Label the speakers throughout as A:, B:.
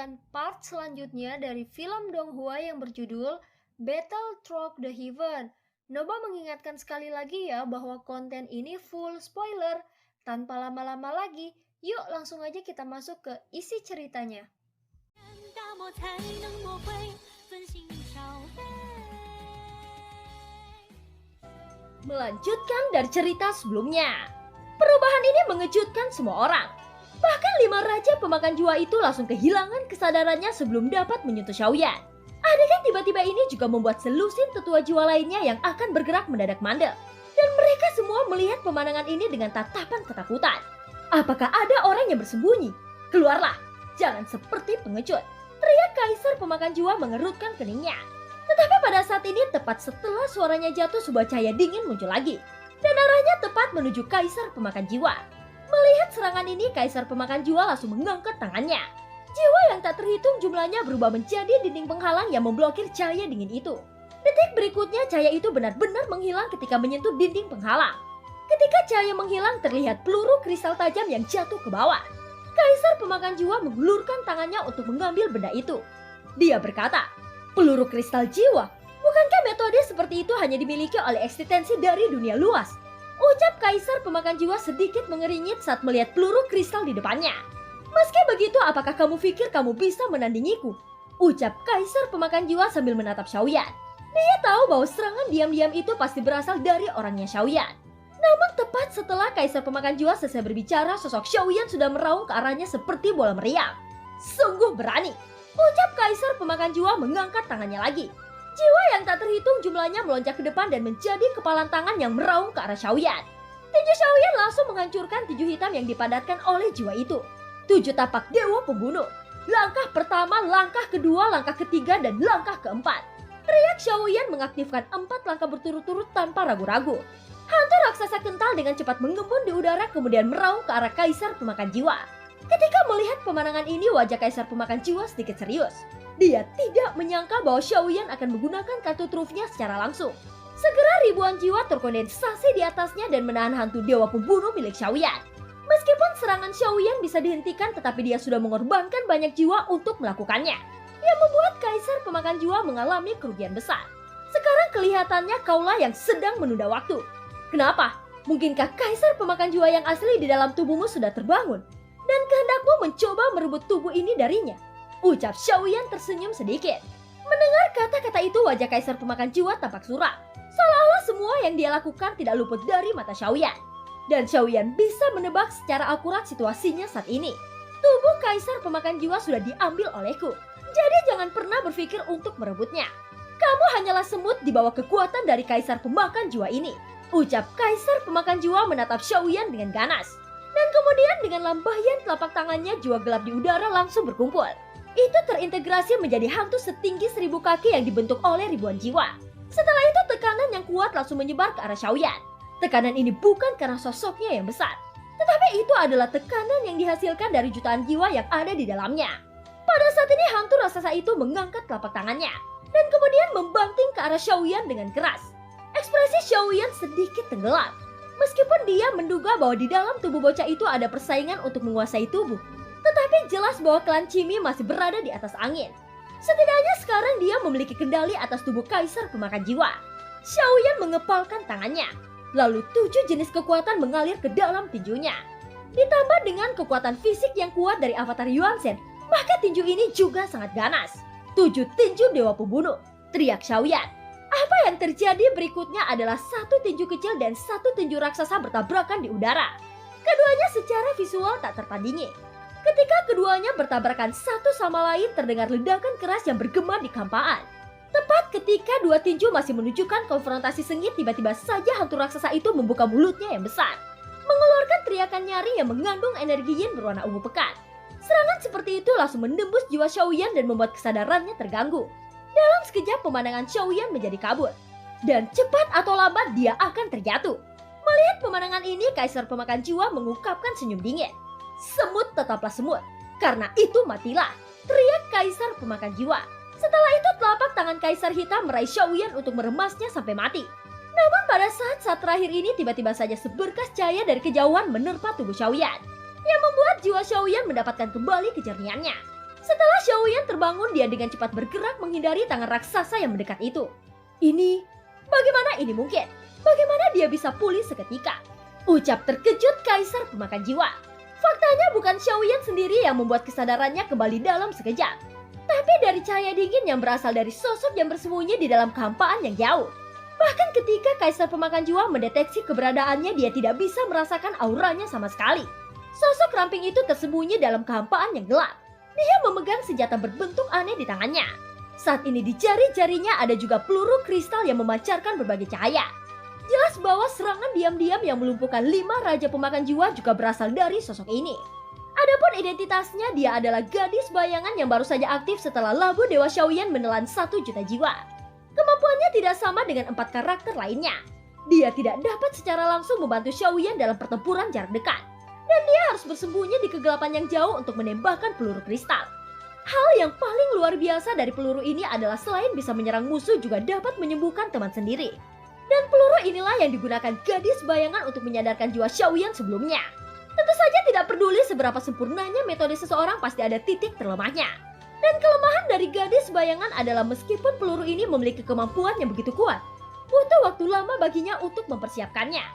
A: mendengarkan part selanjutnya dari film Donghua yang berjudul Battle Through the Heaven. Noba mengingatkan sekali lagi ya bahwa konten ini full spoiler. Tanpa lama-lama lagi, yuk langsung aja kita masuk ke isi ceritanya. Melanjutkan dari cerita sebelumnya. Perubahan ini mengejutkan semua orang. Bahkan 5 raja pemakan jiwa itu langsung kehilangan kesadarannya sebelum dapat menyentuh Xiaoyan. Adegan tiba-tiba ini juga membuat selusin tetua jiwa lainnya yang akan bergerak mendadak mandek. Dan mereka semua melihat pemandangan ini dengan tatapan ketakutan. Apakah ada orang yang bersembunyi? Keluarlah, jangan seperti pengecut. Teriak kaisar pemakan jiwa mengerutkan keningnya. Tetapi pada saat ini tepat setelah suaranya jatuh sebuah cahaya dingin muncul lagi. Dan arahnya tepat menuju kaisar pemakan jiwa. Melihat serangan ini, kaisar pemakan jiwa langsung mengangkat tangannya. Jiwa yang tak terhitung jumlahnya berubah menjadi dinding penghalang yang memblokir cahaya dingin itu. Detik berikutnya cahaya itu benar-benar menghilang ketika menyentuh dinding penghalang. Ketika cahaya menghilang terlihat peluru kristal tajam yang jatuh ke bawah. Kaisar pemakan jiwa mengulurkan tangannya untuk mengambil benda itu. Dia berkata, peluru kristal jiwa? Bukankah metode seperti itu hanya dimiliki oleh eksistensi dari dunia luas? Ucap kaisar pemakan jiwa sedikit mengeringit saat melihat peluru kristal di depannya. Meski begitu, apakah kamu pikir kamu bisa menandingiku? Ucap kaisar pemakan jiwa sambil menatap Xiaoyan. Dia tahu bahwa serangan diam-diam itu pasti berasal dari orangnya Xiaoyan. Namun tepat setelah kaisar pemakan jiwa selesai berbicara, sosok Xiaoyan sudah meraung ke arahnya seperti bola meriam. Sungguh berani, ucap kaisar pemakan jiwa mengangkat tangannya lagi. Jiwa yang tak terhitung jumlahnya melonjak ke depan dan menjadi kepalan tangan yang meraung ke arah Xiaoyan. Tinju Xiaoyan langsung menghancurkan tinju hitam yang dipadatkan oleh jiwa itu. 7 tapak dewa pembunuh. Langkah pertama, langkah kedua, langkah ketiga, dan langkah keempat. Teriak Xiaoyan mengaktifkan 4 langkah berturut-turut tanpa ragu-ragu. Hantu raksasa kental dengan cepat mengembun di udara kemudian meraung ke arah kaisar pemakan jiwa. Ketika melihat pemandangan ini, wajah kaisar pemakan jiwa sedikit serius. Dia tidak menyangka bahwa Xiaoyan akan menggunakan kartu trufnya secara langsung. Segera ribuan jiwa terkondensasi di atasnya dan menahan hantu dewa pembunuh milik Xiaoyan. Meskipun serangan Xiaoyan bisa dihentikan, tetapi dia sudah mengorbankan banyak jiwa untuk melakukannya. Yang membuat kaisar pemakan jiwa mengalami kerugian besar. Sekarang kelihatannya kaulah yang sedang menunda waktu. Kenapa? Mungkinkah kaisar pemakan jiwa yang asli di dalam tubuhmu sudah terbangun? Dan kehendakmu mencoba merebut tubuh ini darinya? Ucap Xiaoyan tersenyum sedikit. Mendengar kata-kata itu, wajah kaisar pemakan jiwa tampak suram. Seolah-olah semua yang dia lakukan tidak luput dari mata Xiaoyan. Dan Xiaoyan bisa menebak secara akurat situasinya saat ini. Tubuh kaisar pemakan jiwa sudah diambil olehku. Jadi jangan pernah berpikir untuk merebutnya. Kamu hanyalah semut di bawah kekuatan dari kaisar pemakan jiwa ini. Ucap kaisar pemakan jiwa menatap Xiaoyan dengan ganas. Dan kemudian dengan lambaian telapak tangannya, jiwa gelap di udara langsung berkumpul. Itu terintegrasi menjadi hantu setinggi 1000 kaki yang dibentuk oleh ribuan jiwa. Setelah itu tekanan yang kuat langsung menyebar ke arah Xiaoyan. Tekanan ini bukan karena sosoknya yang besar, tetapi itu adalah tekanan yang dihasilkan dari jutaan jiwa yang ada di dalamnya. Pada saat ini hantu raksasa itu mengangkat telapak tangannya dan kemudian membanting ke arah Xiaoyan dengan keras. Ekspresi Xiaoyan sedikit tenggelam. Meskipun dia menduga bahwa di dalam tubuh bocah itu ada persaingan untuk menguasai tubuh, tetapi jelas bahwa klan Qimi masih berada di atas angin. Setidaknya sekarang dia memiliki kendali atas tubuh kaisar pemakan jiwa. Xiaoyan mengepalkan tangannya. Lalu 7 jenis kekuatan mengalir ke dalam tinjunya. Ditambah dengan kekuatan fisik yang kuat dari avatar Yuanzhen, maka tinju ini juga sangat ganas. 7 tinju dewa pembunuh, teriak Xiaoyan. Apa yang terjadi berikutnya adalah 1 tinju kecil dan 1 tinju raksasa bertabrakan di udara. Keduanya secara visual tak tertandingi. Ketika keduanya bertabrakan satu sama lain, terdengar ledakan keras yang bergema di kampaan. Tepat ketika 2 tinju masih menunjukkan konfrontasi sengit, tiba-tiba saja hantu raksasa itu membuka mulutnya yang besar, mengeluarkan teriakan nyaring yang mengandung energi yin berwarna ungu pekat. Serangan seperti itu langsung menembus jiwa Xiaoyan dan membuat kesadarannya terganggu. Dalam sekejap pemandangan Xiaoyan menjadi kabur, dan cepat atau lambat dia akan terjatuh. Melihat pemandangan ini, kaisar pemakan jiwa mengungkapkan senyum dingin. Semut tetaplah semut, karena itu matilah, teriak kaisar pemakan jiwa. Setelah itu telapak tangan kaisar hitam meraih Xiaoyan untuk meremasnya sampai mati. Namun pada saat terakhir ini tiba-tiba saja seberkas cahaya dari kejauhan menerpa tubuh Xiaoyan, yang membuat jiwa Xiaoyan mendapatkan kembali kejernihannya. Setelah Xiaoyan terbangun, dia dengan cepat bergerak menghindari tangan raksasa yang mendekat itu. Bagaimana ini mungkin? Bagaimana dia bisa pulih seketika? Ucap terkejut Kaisar Pemakan Jiwa. Faktanya bukan Xiaoyan sendiri yang membuat kesadarannya kembali dalam sekejap, tapi dari cahaya dingin yang berasal dari sosok yang bersembunyi di dalam kehampaan yang jauh. Bahkan ketika Kaisar Pemakan Jiwa mendeteksi keberadaannya, dia tidak bisa merasakan auranya sama sekali. Sosok ramping itu tersembunyi dalam kehampaan yang gelap. Dia memegang senjata berbentuk aneh di tangannya. Saat ini di jari-jarinya ada juga peluru kristal yang memancarkan berbagai cahaya. Jelas bahwa serangan diam-diam yang melumpuhkan 5 Raja Pemakan Jiwa juga berasal dari sosok ini. Adapun identitasnya, dia adalah gadis bayangan yang baru saja aktif setelah labu Dewa Xiaoyan menelan 1 juta jiwa. Kemampuannya tidak sama dengan 4 karakter lainnya. Dia tidak dapat secara langsung membantu Xiaoyan dalam pertempuran jarak dekat. Dan dia harus bersembunyi di kegelapan yang jauh untuk menembakkan peluru kristal. Hal yang paling luar biasa dari peluru ini adalah selain bisa menyerang musuh, juga dapat menyembuhkan teman sendiri. Dan peluru inilah yang digunakan gadis bayangan untuk menyadarkan jiwa Xiaoyan sebelumnya. Tentu saja tidak peduli seberapa sempurnanya metode seseorang, pasti ada titik terlemahnya. Dan kelemahan dari gadis bayangan adalah meskipun peluru ini memiliki kemampuan yang begitu kuat, butuh waktu lama baginya untuk mempersiapkannya.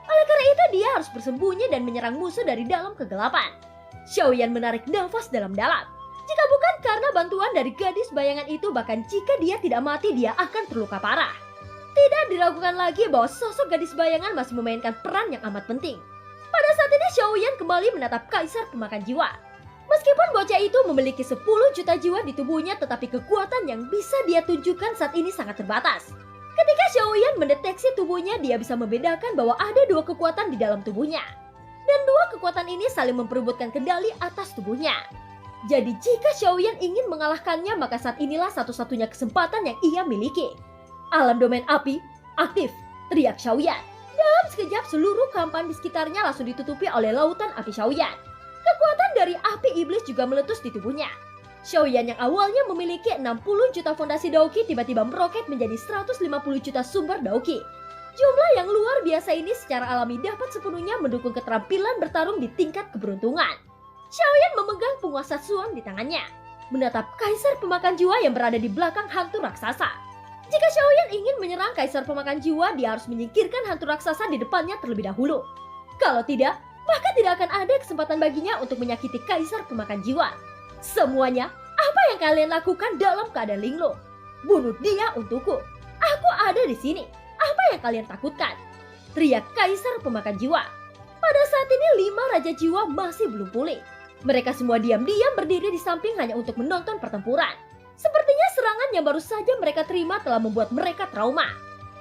A: Oleh karena itu dia harus bersembunyi dan menyerang musuh dari dalam kegelapan. Xiaoyan menarik nafas dalam-dalam. Jika bukan karena bantuan dari gadis bayangan itu, bahkan jika dia tidak mati, dia akan terluka parah. Tidak diragukan lagi bahwa sosok gadis bayangan masih memainkan peran yang amat penting. Pada saat ini Xiaoyan kembali menatap Kaisar Pemakan Jiwa. Meskipun bocah itu memiliki 10 juta jiwa di tubuhnya, tetapi kekuatan yang bisa dia tunjukkan saat ini sangat terbatas. Ketika Xiaoyan mendeteksi tubuhnya, dia bisa membedakan bahwa ada 2 kekuatan di dalam tubuhnya. Dan 2 kekuatan ini saling memperebutkan kendali atas tubuhnya. Jadi jika Xiaoyan ingin mengalahkannya, maka saat inilah satu-satunya kesempatan yang ia miliki. Alam domain api, aktif, teriak Xiaoyan. Dalam sekejap seluruh kehampaan di sekitarnya langsung ditutupi oleh lautan api Xiaoyan. Kekuatan dari api iblis juga meletus di tubuhnya. Xiaoyan yang awalnya memiliki 60 juta fondasi Daoqi tiba-tiba meroket menjadi 150 juta sumber Daoqi. Jumlah yang luar biasa ini secara alami dapat sepenuhnya mendukung keterampilan bertarung di tingkat keberuntungan. Xiaoyan memegang penguasa Suan di tangannya, menatap Kaisar Pemakan Jiwa yang berada di belakang hantu raksasa. Jika Xiaoyan ingin menyerang Kaisar Pemakan Jiwa, dia harus menyingkirkan hantu raksasa di depannya terlebih dahulu. Kalau tidak, maka tidak akan ada kesempatan baginya untuk menyakiti Kaisar Pemakan Jiwa. Semuanya, apa yang kalian lakukan dalam keadaan linglung? Bunuh dia untukku. Aku ada di sini. Apa yang kalian takutkan? Teriak Kaisar Pemakan Jiwa. Pada saat ini 5 Raja Jiwa masih belum pulih. Mereka semua diam-diam berdiri di samping hanya untuk menonton pertempuran. Sepertinya serangan yang baru saja mereka terima telah membuat mereka trauma.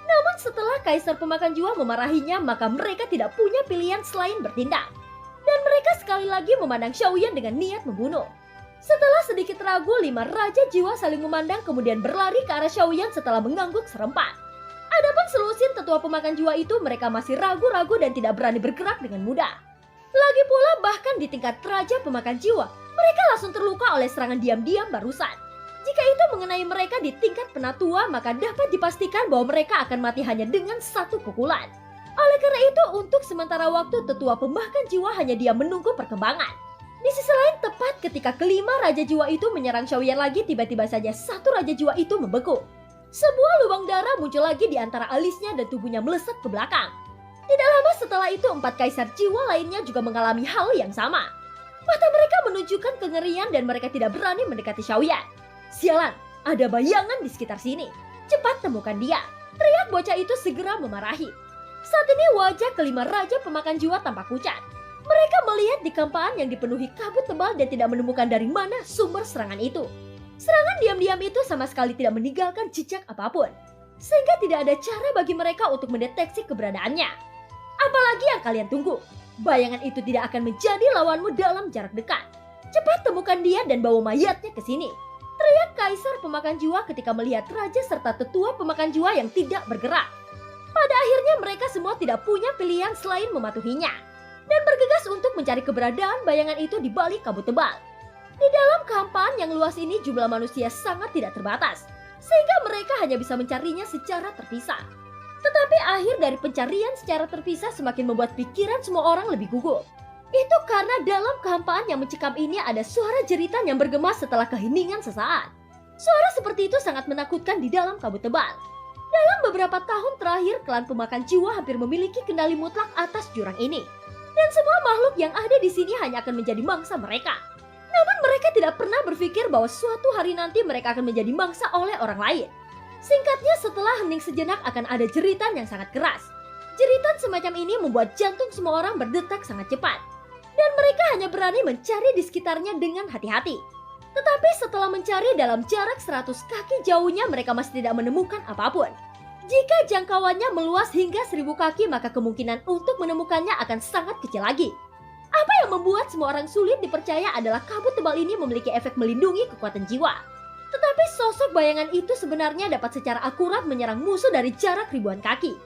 A: Namun setelah Kaisar Pemakan Jiwa memarahinya, maka mereka tidak punya pilihan selain bertindak. Dan mereka sekali lagi memandang Xiaoyan dengan niat membunuh. Setelah sedikit ragu, 5 Raja Jiwa saling memandang kemudian berlari ke arah Xiaoyan setelah mengangguk serempak. Adapun selusin tetua pemakan jiwa itu, mereka masih ragu-ragu dan tidak berani bergerak dengan mudah. Lagi pula bahkan di tingkat Raja Pemakan Jiwa, mereka langsung terluka oleh serangan diam-diam barusan. Jika itu mengenai mereka di tingkat penatua, maka dapat dipastikan bahwa mereka akan mati hanya dengan 1 pukulan. Oleh karena itu, untuk sementara waktu tetua pemakan jiwa hanya diam menunggu perkembangan. Di sisi lain, tepat ketika kelima Raja Jiwa itu menyerang Xiaoyan lagi, tiba-tiba saja 1 Raja Jiwa itu membeku. Sebuah lubang darah muncul lagi di antara alisnya dan tubuhnya melesat ke belakang. Tidak lama setelah itu, 4 Kaisar Jiwa lainnya juga mengalami hal yang sama. Mata mereka menunjukkan kengerian dan mereka tidak berani mendekati Xiaoyan. Sialan, ada bayangan di sekitar sini. Cepat temukan dia. Teriak bocah itu segera memarahi. Saat ini wajah kelima Raja Pemakan Jiwa tampak pucat. Mereka melihat di kampaan yang dipenuhi kabut tebal dan tidak menemukan dari mana sumber serangan itu. Serangan diam-diam itu sama sekali tidak meninggalkan jejak apapun, sehingga tidak ada cara bagi mereka untuk mendeteksi keberadaannya. Apalagi yang kalian tunggu? Bayangan itu tidak akan menjadi lawanmu dalam jarak dekat. Cepat temukan dia dan bawa mayatnya ke sini. Teriak Kaisar Pemakan Jiwa ketika melihat Raja serta tetua pemakan jiwa yang tidak bergerak. Pada akhirnya mereka semua tidak punya pilihan selain mematuhinya dan bergegas untuk mencari keberadaan bayangan itu di balik kabut tebal. Di dalam kehampaan yang luas ini jumlah manusia sangat tidak terbatas, sehingga mereka hanya bisa mencarinya secara terpisah. Tetapi akhir dari pencarian secara terpisah semakin membuat pikiran semua orang lebih gugup. Itu karena dalam kehampaan yang mencekam ini ada suara jeritan yang bergema setelah keheningan sesaat. Suara seperti itu sangat menakutkan di dalam kabut tebal. Dalam beberapa tahun terakhir, klan pemakan jiwa hampir memiliki kendali mutlak atas jurang ini. Dan semua makhluk yang ada di sini hanya akan menjadi mangsa mereka. Namun mereka tidak pernah berpikir bahwa suatu hari nanti mereka akan menjadi mangsa oleh orang lain. Singkatnya, setelah hening sejenak akan ada jeritan yang sangat keras. Jeritan semacam ini membuat jantung semua orang berdetak sangat cepat. Dan mereka hanya berani mencari di sekitarnya dengan hati-hati. Tetapi setelah mencari dalam jarak 100 kaki jauhnya, mereka masih tidak menemukan apapun. Jika jangkauannya meluas hingga 1000 kaki, maka kemungkinan untuk menemukannya akan sangat kecil lagi. Apa yang membuat semua orang sulit dipercaya adalah kabut tebal ini memiliki efek melindungi kekuatan jiwa. Tetapi sosok bayangan itu sebenarnya dapat secara akurat menyerang musuh dari jarak ribuan kaki.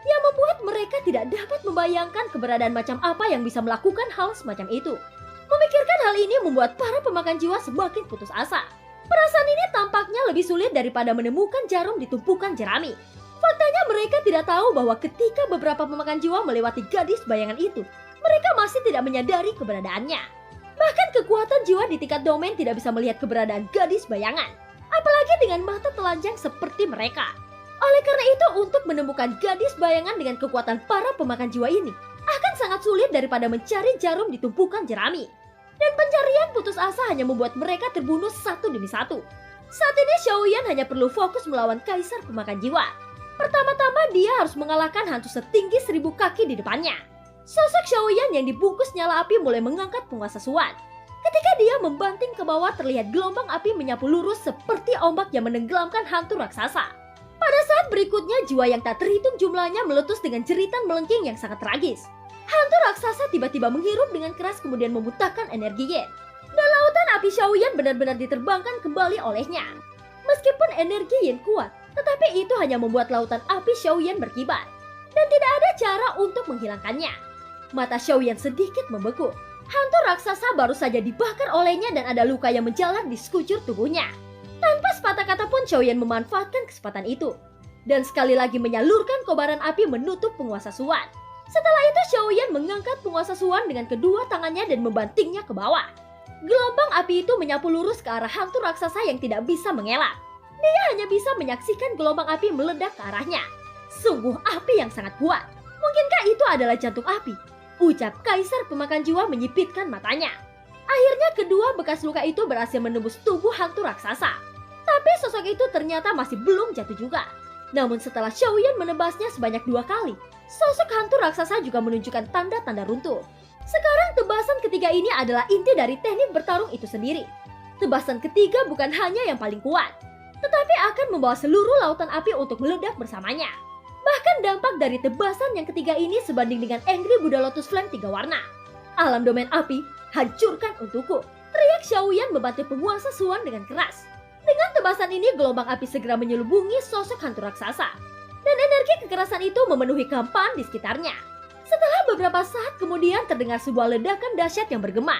A: Yang membuat mereka tidak dapat membayangkan keberadaan macam apa yang bisa melakukan hal semacam itu. Memikirkan hal ini membuat para pemakan jiwa semakin putus asa. Perasaan ini tampaknya lebih sulit daripada menemukan jarum di tumpukan jerami. Faktanya mereka tidak tahu bahwa ketika beberapa pemakan jiwa melewati gadis bayangan itu, mereka masih tidak menyadari keberadaannya. Bahkan kekuatan jiwa di tingkat domain tidak bisa melihat keberadaan gadis bayangan, apalagi dengan mata telanjang seperti mereka. Oleh karena itu, untuk menemukan gadis bayangan dengan kekuatan para pemakan jiwa ini akan sangat sulit daripada mencari jarum di tumpukan jerami. Dan pencarian putus asa hanya membuat mereka terbunuh satu demi satu. Saat ini Xiaoyan hanya perlu fokus melawan kaisar pemakan jiwa. Pertama-tama dia harus mengalahkan hantu setinggi 1000 kaki di depannya. Sosok Xiaoyan yang dibungkus nyala api mulai mengangkat penguasa Suan. Ketika dia membanting ke bawah, terlihat gelombang api menyapu lurus seperti ombak yang menenggelamkan hantu raksasa. Pada saat berikutnya, jiwa yang tak terhitung jumlahnya meletus dengan jeritan melengking yang sangat tragis. Hantu raksasa tiba-tiba menghirup dengan keras kemudian memuntahkan energi Yin. Dan lautan api Xiaoyan benar-benar diterbangkan kembali olehnya. Meskipun energi Yin kuat, tetapi itu hanya membuat lautan api Xiaoyan berkibar. Dan tidak ada cara untuk menghilangkannya. Mata Xiaoyan sedikit membeku. Hantu raksasa baru saja dibakar olehnya dan ada luka yang menjalar di sekujur tubuhnya. Tanpa sepatah kata pun Xiaoyan memanfaatkan kesempatan itu. Dan sekali lagi menyalurkan kobaran api menutup penguasa Suan. Setelah itu Xiaoyan mengangkat penguasa Suan dengan kedua tangannya dan membantingnya ke bawah. Gelombang api itu menyapu lurus ke arah hantu raksasa yang tidak bisa mengelak. Dia hanya bisa menyaksikan gelombang api meledak ke arahnya. Sungguh api yang sangat kuat. Mungkinkah itu adalah jantung api? Ucap kaisar pemakan jiwa menyipitkan matanya. Akhirnya kedua bekas luka itu berhasil menembus tubuh hantu raksasa. Tapi sosok itu ternyata masih belum jatuh juga. Namun setelah Xiaoyan menebasnya sebanyak 2 kali, sosok hantu raksasa juga menunjukkan tanda-tanda runtuh. Sekarang tebasan ketiga ini adalah inti dari teknik bertarung itu sendiri. Tebasan ketiga bukan hanya yang paling kuat, tetapi akan membawa seluruh lautan api untuk meledak bersamanya. Bahkan dampak dari tebasan yang ketiga ini sebanding dengan Angry Buddha Lotus Flame 3 warna. Alam domain api, hancurkan untukku, teriak Xiaoyan membantu penguasa Suan dengan keras. Dengan tebasan ini gelombang api segera menyelubungi sosok hantu raksasa. Dan energi kekerasan itu memenuhi kehampaan di sekitarnya. Setelah beberapa saat kemudian terdengar sebuah ledakan dahsyat yang bergema.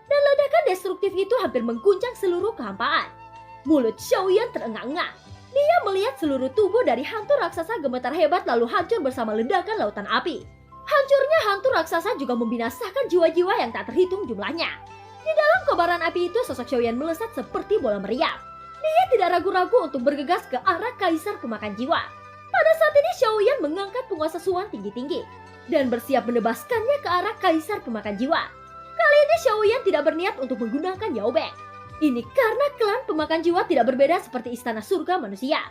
A: Dan ledakan destruktif itu hampir mengguncang seluruh kehampaan. Mulut Xiaoyan terengah-engah. Dia melihat seluruh tubuh dari hantu raksasa gemetar hebat lalu hancur bersama ledakan lautan api. Hancurnya hantu raksasa juga membinasakan jiwa-jiwa yang tak terhitung jumlahnya. Di dalam kobaran api itu sosok Xiaoyan melesat seperti bola meriam. Dia tidak ragu-ragu untuk bergegas ke arah kaisar pemakan jiwa. Pada saat ini Xiaoyan mengangkat penguasa Suan tinggi-tinggi dan bersiap menebaskannya ke arah kaisar pemakan jiwa. Kali ini Xiaoyan tidak berniat untuk menggunakan Yaobeng. Ini karena klan pemakan jiwa tidak berbeda seperti istana surga manusia.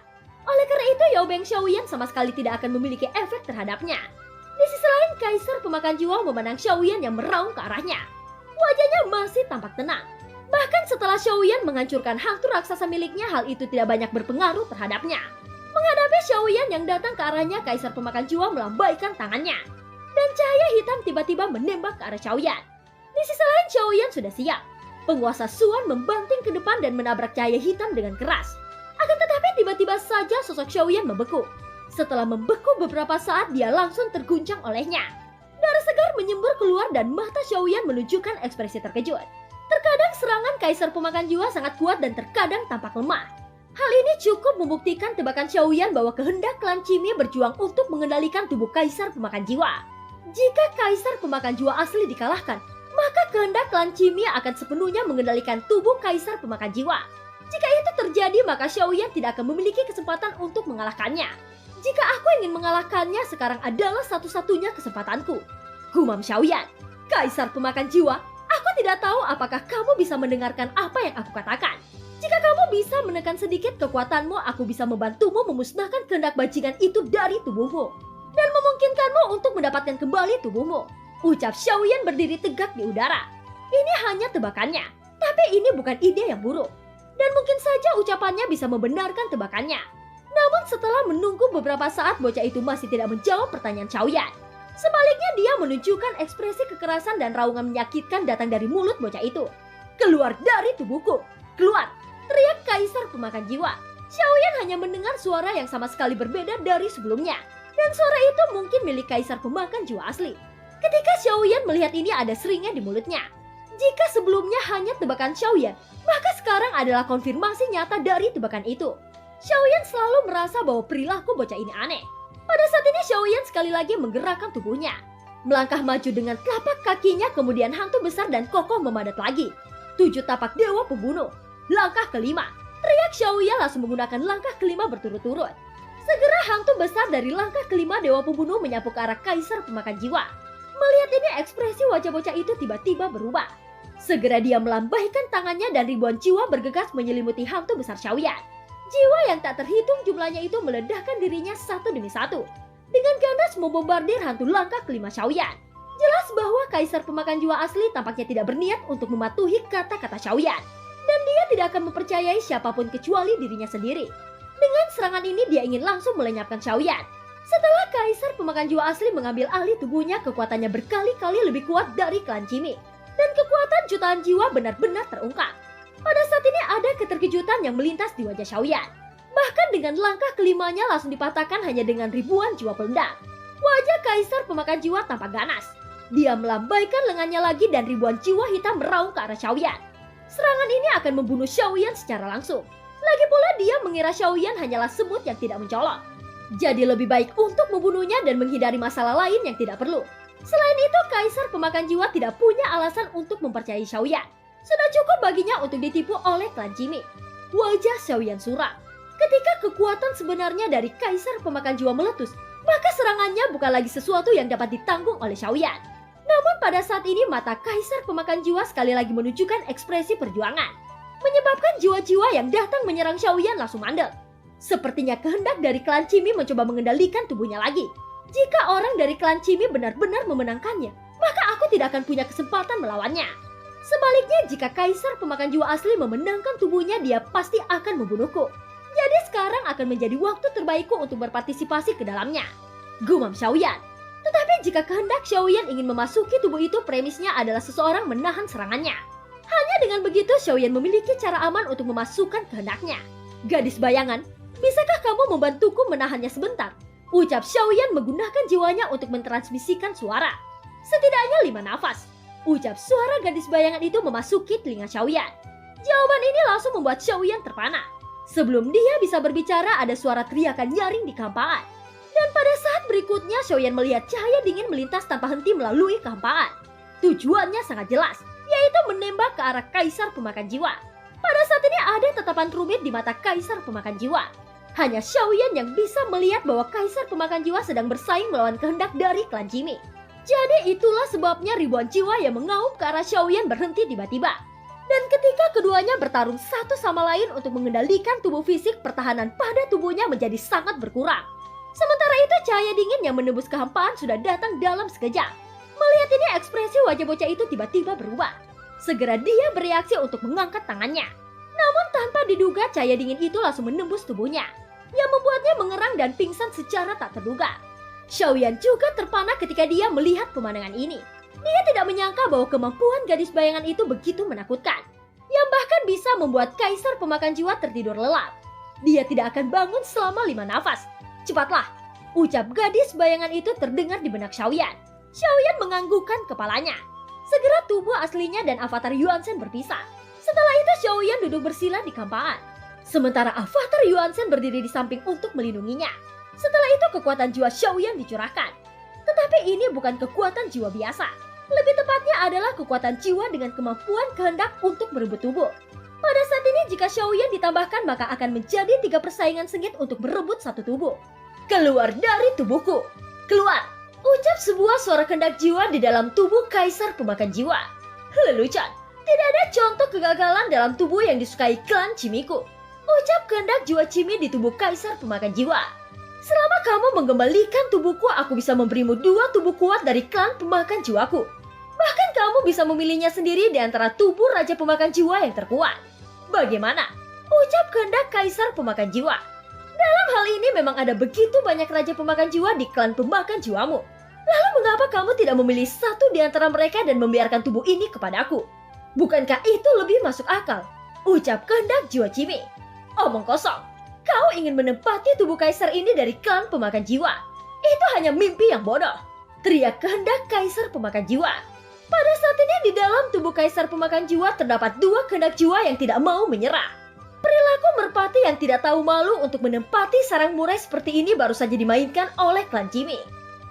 A: Oleh karena itu Yaobeng Xiaoyan sama sekali tidak akan memiliki efek terhadapnya. Di sisi lain kaisar pemakan jiwa memandang Xiaoyan yang meraung ke arahnya. Wajahnya masih tampak tenang. Bahkan setelah Xiaoyan menghancurkan hantu raksasa miliknya, hal itu tidak banyak berpengaruh terhadapnya. Menghadapi Xiaoyan yang datang ke arahnya, kaisar pemakan jiwa melambaikan tangannya. Dan cahaya hitam tiba-tiba menembak ke arah Xiaoyan. Di sisi lain Xiaoyan sudah siap. Penguasa Suan membanting ke depan dan menabrak cahaya hitam dengan keras. Akan tetapi tiba-tiba saja sosok Xiaoyan membeku. Setelah membeku beberapa saat, dia langsung terguncang olehnya. Darah segar menyembur keluar dan mata Xiaoyan menunjukkan ekspresi terkejut. Terkadang serangan kaisar pemakan jiwa sangat kuat dan terkadang tampak lemah. Hal ini cukup membuktikan tebakan Xiaoyan bahwa kehendak klan Qimei berjuang untuk mengendalikan tubuh kaisar pemakan jiwa. Jika kaisar pemakan jiwa asli dikalahkan, maka kehendak klan Qimie akan sepenuhnya mengendalikan tubuh kaisar pemakan jiwa. Jika itu terjadi, maka Xiaoyan tidak akan memiliki kesempatan untuk mengalahkannya. Jika aku ingin mengalahkannya, sekarang adalah satu-satunya kesempatanku. Gumam Xiaoyan, kaisar pemakan jiwa, aku tidak tahu apakah kamu bisa mendengarkan apa yang aku katakan. Jika kamu bisa menekan sedikit kekuatanmu, aku bisa membantumu memusnahkan kehendak bajingan itu dari tubuhmu dan memungkinkanmu untuk mendapatkan kembali tubuhmu. Ucap Xiaoyan berdiri tegak di udara. Ini hanya tebakannya, tapi ini bukan ide yang buruk. Dan mungkin saja ucapannya bisa membenarkan tebakannya. Namun setelah menunggu beberapa saat, bocah itu masih tidak menjawab pertanyaan Xiaoyan. Sebaliknya dia menunjukkan ekspresi kekerasan dan raungan menyakitkan datang dari mulut bocah itu. Keluar dari tubuhku, keluar! Teriak kaisar pemakan jiwa. Xiaoyan hanya mendengar suara yang sama sekali berbeda dari sebelumnya. Dan suara itu mungkin milik kaisar pemakan jiwa asli. Ketika Xiaoyan melihat ini, ada seringnya di mulutnya. Jika sebelumnya hanya tebakan Xiaoyan, maka sekarang adalah konfirmasi nyata dari tebakan itu. Xiaoyan selalu merasa bahwa perilaku bocah ini aneh. Pada saat ini Xiaoyan sekali lagi menggerakkan tubuhnya. Melangkah maju dengan telapak kakinya, kemudian hantu besar dan kokoh memadat lagi. 7 tapak dewa pembunuh. Langkah kelima. Teriak Xiaoyan langsung menggunakan langkah kelima berturut-turut. Segera hantu besar dari langkah kelima dewa pembunuh menyapu ke arah kaisar pemakan jiwa. Melihat ini, ekspresi wajah bocah itu tiba-tiba berubah. Segera dia melambaikan tangannya dan ribuan jiwa bergegas menyelimuti hantu besar Xiaoyan. Jiwa yang tak terhitung jumlahnya itu meledakkan dirinya satu demi satu. Dengan ganas membombardir hantu langkah kelima Xiaoyan. Jelas bahwa kaisar pemakan jiwa asli tampaknya tidak berniat untuk mematuhi kata-kata Xiaoyan. Dan dia tidak akan mempercayai siapapun kecuali dirinya sendiri. Dengan serangan ini dia ingin langsung melenyapkan Xiaoyan. Setelah kaisar pemakan jiwa asli mengambil alih tubuhnya, kekuatannya berkali-kali lebih kuat dari klan Qimie. Dan kekuatan jutaan jiwa benar-benar terungkap. Pada saat ini ada keterkejutan yang melintas di wajah Xiaoyan. Bahkan dengan langkah kelimanya langsung dipatahkan hanya dengan ribuan jiwa peledak. Wajah kaisar pemakan jiwa tampak ganas. Dia melambaikan lengannya lagi dan ribuan jiwa hitam meraung ke arah Xiaoyan. Serangan ini akan membunuh Xiaoyan secara langsung. Lagi pula dia mengira Xiaoyan hanyalah semut yang tidak mencolok. Jadi lebih baik untuk membunuhnya dan menghindari masalah lain yang tidak perlu. Selain itu, kaisar pemakan jiwa tidak punya alasan untuk mempercayai Xiaoyan. Sudah cukup baginya untuk ditipu oleh klan Qimie. Wajah Xiaoyan suram. Ketika kekuatan sebenarnya dari kaisar pemakan jiwa meletus, maka serangannya bukan lagi sesuatu yang dapat ditanggung oleh Xiaoyan. Namun pada saat ini mata kaisar pemakan jiwa sekali lagi menunjukkan ekspresi perjuangan, menyebabkan jiwa-jiwa yang datang menyerang Xiaoyan langsung mandek. Sepertinya kehendak dari klan Qimie mencoba mengendalikan tubuhnya lagi. Jika orang dari klan Qimie benar-benar memenangkannya, maka aku tidak akan punya kesempatan melawannya. Sebaliknya, jika kaisar pemakan jiwa asli memenangkan tubuhnya, dia pasti akan membunuhku. Jadi sekarang akan menjadi waktu terbaikku untuk berpartisipasi ke dalamnya. Gumam Xiaoyan. Tetapi jika kehendak Xiaoyan ingin memasuki tubuh itu, premisnya adalah seseorang menahan serangannya. Hanya dengan begitu Xiaoyan memiliki cara aman untuk memasukkan kehendaknya. Gadis bayangan, bisakah kamu membantuku menahannya sebentar? Ucap Xiaoyan menggunakan jiwanya untuk mentransmisikan suara. Setidaknya 5 nafas. Ucap suara gadis bayangan itu memasuki telinga Xiaoyan. Jawaban ini langsung membuat Xiaoyan terpana. Sebelum dia bisa berbicara, ada suara teriakan nyaring di kehampaan. Dan pada saat berikutnya Xiaoyan melihat cahaya dingin melintas tanpa henti melalui kehampaan. Tujuannya sangat jelas, yaitu menembak ke arah kaisar pemakan jiwa. Pada saat ini ada tatapan rumit di mata kaisar pemakan jiwa. Hanya Xiaoyan yang bisa melihat bahwa kaisar pemakan jiwa sedang bersaing melawan kehendak dari klan Qimie. Jadi itulah sebabnya ribuan jiwa yang mengaum ke arah Xiaoyan berhenti tiba-tiba. Dan ketika keduanya bertarung satu sama lain untuk mengendalikan tubuh fisik, pertahanan pada tubuhnya menjadi sangat berkurang. Sementara itu cahaya dingin yang menembus kehampaan sudah datang dalam sekejap. Melihat ini, ekspresi wajah bocah itu tiba-tiba berubah. Segera dia bereaksi untuk mengangkat tangannya. Namun tanpa diduga cahaya dingin itu langsung menembus tubuhnya, yang membuatnya mengerang dan pingsan secara tak terduga. Xiaoyan juga terpana ketika dia melihat pemandangan ini. Dia tidak menyangka bahwa kemampuan gadis bayangan itu begitu menakutkan, yang bahkan bisa membuat kaisar pemakan jiwa tertidur lelap. Dia tidak akan bangun selama 5 nafas. Cepatlah, ucap gadis bayangan itu terdengar di benak Xiaoyan. Xiaoyan menganggukkan kepalanya. Segera tubuh aslinya dan avatar Yuan Shen berpisah. Setelah itu Xiaoyan duduk bersila di kehampaan. Sementara avatar Yuan Shen berdiri di samping untuk melindunginya. Setelah itu kekuatan jiwa Xiaoyan dicurahkan. Tetapi ini bukan kekuatan jiwa biasa. Lebih tepatnya adalah kekuatan jiwa dengan kemampuan kehendak untuk berebut tubuh. Pada saat ini jika Xiaoyan ditambahkan maka akan menjadi 3 persaingan sengit untuk berebut satu tubuh. Keluar dari tubuhku. Keluar. Ucap sebuah suara kehendak jiwa di dalam tubuh Kaisar Pemakan Jiwa. Lelucon. Tidak ada contoh kegagalan dalam tubuh yang disukai klan Chimiku. Ucap kehendak jiwa Chimi di tubuh Kaisar Pemakan Jiwa. Selama kamu menggembalikan tubuhku, aku bisa memberimu 2 tubuh kuat dari klan pemakan jiwaku. Bahkan kamu bisa memilihnya sendiri di antara tubuh Raja Pemakan Jiwa yang terkuat. Bagaimana? Ucap kehendak Kaisar Pemakan Jiwa. Dalam hal ini memang ada begitu banyak Raja Pemakan Jiwa di klan pemakan jiwamu. Lalu mengapa kamu tidak memilih satu di antara mereka dan membiarkan tubuh ini kepadaku? Bukankah itu lebih masuk akal? Ucap kehendak jiwa Chimi. Omong kosong. Kau ingin menempati tubuh kaisar ini dari klan pemakan jiwa. Itu hanya mimpi yang bodoh. Teriak kehendak Kaisar Pemakan Jiwa. Pada saat ini di dalam tubuh Kaisar Pemakan Jiwa terdapat 2 kehendak jiwa yang tidak mau menyerah. Perilaku merpati yang tidak tahu malu untuk menempati sarang murai seperti ini baru saja dimainkan oleh klan Chimi.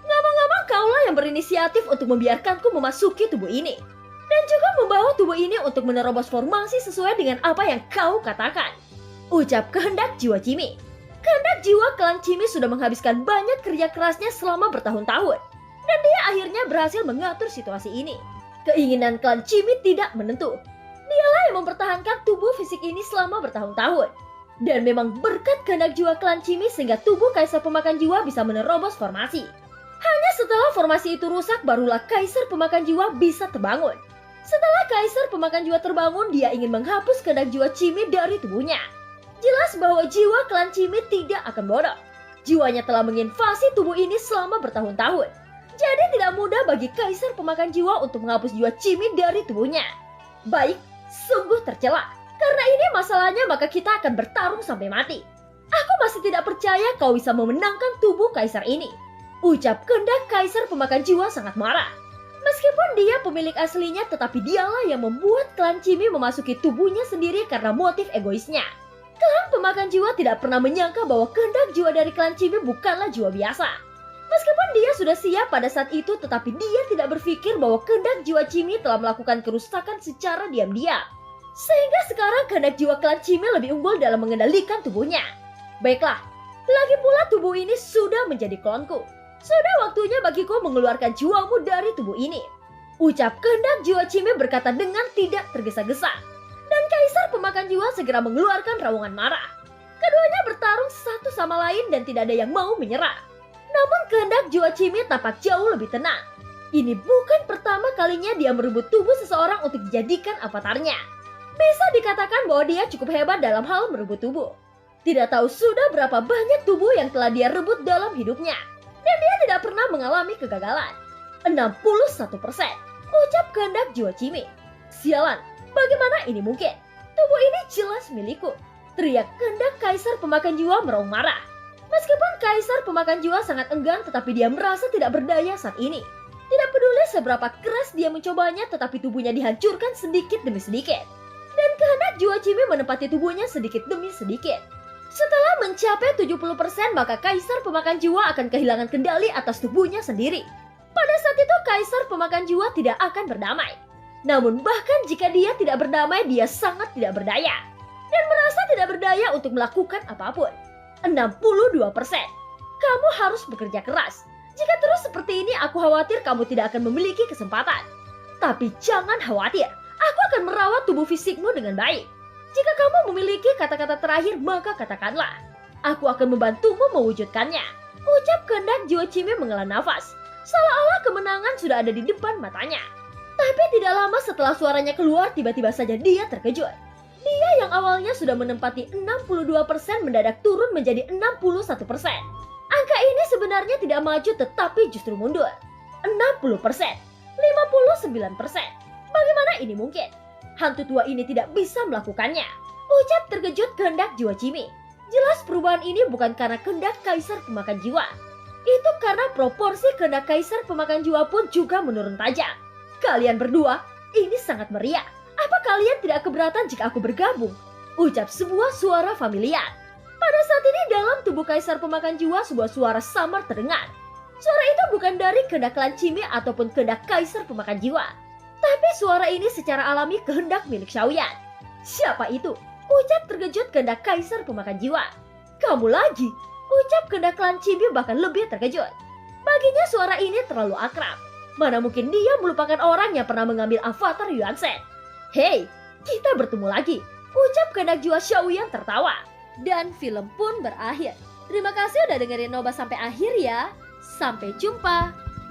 A: Ngomong-ngomong kaulah yang berinisiatif untuk membiarkanku memasuki tubuh ini. Dan juga membawa tubuh ini untuk menerobos formasi sesuai dengan apa yang kau katakan. Ucap kehendak jiwa Chimi. Kehendak jiwa klan Chimi sudah menghabiskan banyak kerja kerasnya selama bertahun-tahun. Dan dia akhirnya berhasil mengatur situasi ini. Keinginan klan Chimi tidak menentu. Dialah yang mempertahankan tubuh fisik ini selama bertahun-tahun. Dan memang berkat kehendak jiwa klan Chimi sehingga tubuh Kaisar Pemakan Jiwa bisa menerobos formasi. Hanya setelah formasi itu rusak barulah Kaisar Pemakan Jiwa bisa terbangun. Setelah Kaisar Pemakan Jiwa terbangun, dia ingin menghapus kehendak jiwa Chimi dari tubuhnya. Jelas bahwa jiwa klan Chimi tidak akan bodoh. Jiwanya telah menginvasi tubuh ini selama bertahun-tahun. Jadi tidak mudah bagi Kaisar Pemakan Jiwa untuk menghapus jiwa Chimi dari tubuhnya. Baik, sungguh tercela. Karena ini masalahnya maka kita akan bertarung sampai mati. Aku masih tidak percaya kau bisa memenangkan tubuh Kaisar ini. Ucap kehendak Kaisar Pemakan Jiwa sangat marah. Meskipun dia pemilik aslinya tetapi dialah yang membuat klan Chimi memasuki tubuhnya sendiri karena motif egoisnya. Klan Pemakan Jiwa tidak pernah menyangka bahwa kehendak jiwa dari klan Chimi bukanlah jiwa biasa. Meskipun dia sudah siap pada saat itu, tetapi dia tidak berpikir bahwa kehendak jiwa Chimi telah melakukan kerusakan secara diam-diam. Sehingga sekarang kehendak jiwa klan Chimi lebih unggul dalam mengendalikan tubuhnya. Baiklah, lagi pula tubuh ini sudah menjadi klonku. Sudah waktunya bagiku mengeluarkan jiwamu dari tubuh ini. Ucap kehendak jiwa Chimi berkata dengan tidak tergesa-gesa. Dan Kaisar Pemakan Jiwa segera mengeluarkan raungan marah. Keduanya bertarung satu sama lain dan tidak ada yang mau menyerah. Namun kehendak jiwa Chimi tampak jauh lebih tenang. Ini bukan pertama kalinya dia merebut tubuh seseorang untuk dijadikan avatarnya. Bisa dikatakan bahwa dia cukup hebat dalam hal merebut tubuh. Tidak tahu sudah berapa banyak tubuh yang telah dia rebut dalam hidupnya. Dan dia tidak pernah mengalami kegagalan. 61%. Ucap kehendak jiwa Chimi. Sialan. Bagaimana ini mungkin? Tubuh ini jelas milikku. Teriak kehendak Kaisar Pemakan Jiwa meraung marah. Meskipun Kaisar Pemakan Jiwa sangat enggan tetapi dia merasa tidak berdaya saat ini. Tidak peduli seberapa keras dia mencobanya tetapi tubuhnya dihancurkan sedikit demi sedikit. Dan kehendak jiwa Chimi menempati tubuhnya sedikit demi sedikit. Setelah mencapai 70% maka Kaisar Pemakan Jiwa akan kehilangan kendali atas tubuhnya sendiri. Pada saat itu Kaisar Pemakan Jiwa tidak akan berdamai. Namun bahkan jika dia tidak berdamai, dia sangat tidak berdaya. Dan merasa tidak berdaya untuk melakukan apapun. 62%. Kamu harus bekerja keras. Jika terus seperti ini, aku khawatir kamu tidak akan memiliki kesempatan. Tapi jangan khawatir, aku akan merawat tubuh fisikmu dengan baik. Jika kamu memiliki kata-kata terakhir, maka katakanlah. Aku akan membantumu mewujudkannya. Ucap kehendak jiwa Chimi menghela nafas. Seolah-olah kemenangan sudah ada di depan matanya. Tapi tidak lama setelah suaranya keluar, tiba-tiba saja dia terkejut. Dia yang awalnya sudah menempati 62% mendadak turun menjadi 61%. Angka ini sebenarnya tidak maju tetapi justru mundur. 60%, 59%. Bagaimana ini mungkin? Hantu tua ini tidak bisa melakukannya. Ucap terkejut kehendak jiwa Chimi. Jelas perubahan ini bukan karena kehendak Kaisar Pemakan Jiwa. Itu karena proporsi kehendak Kaisar Pemakan Jiwa pun juga menurun tajam. Kalian berdua, ini sangat meriah. Apa kalian tidak keberatan jika aku bergabung? Ucap sebuah suara familiar. Pada saat ini dalam tubuh Kaisar Pemakan Jiwa sebuah suara samar terdengar. Suara itu bukan dari kehendak klan Qingming ataupun kehendak kaisar pemakan jiwa. Tapi suara ini secara alami kehendak milik Xiaoyan. Siapa itu? Ucap terkejut kehendak kaisar pemakan jiwa. Kamu lagi? Ucap kehendak klan Qingming bahkan lebih terkejut. Baginya suara ini terlalu akrab. Mana mungkin dia melupakan orang yang pernah mengambil avatar Yuan Shen. Hei, kita bertemu lagi. Ucap kehendak jiwa Xiaoyan tertawa. Dan film pun berakhir. Terima kasih udah dengerin Nobas sampai akhir ya. Sampai jumpa.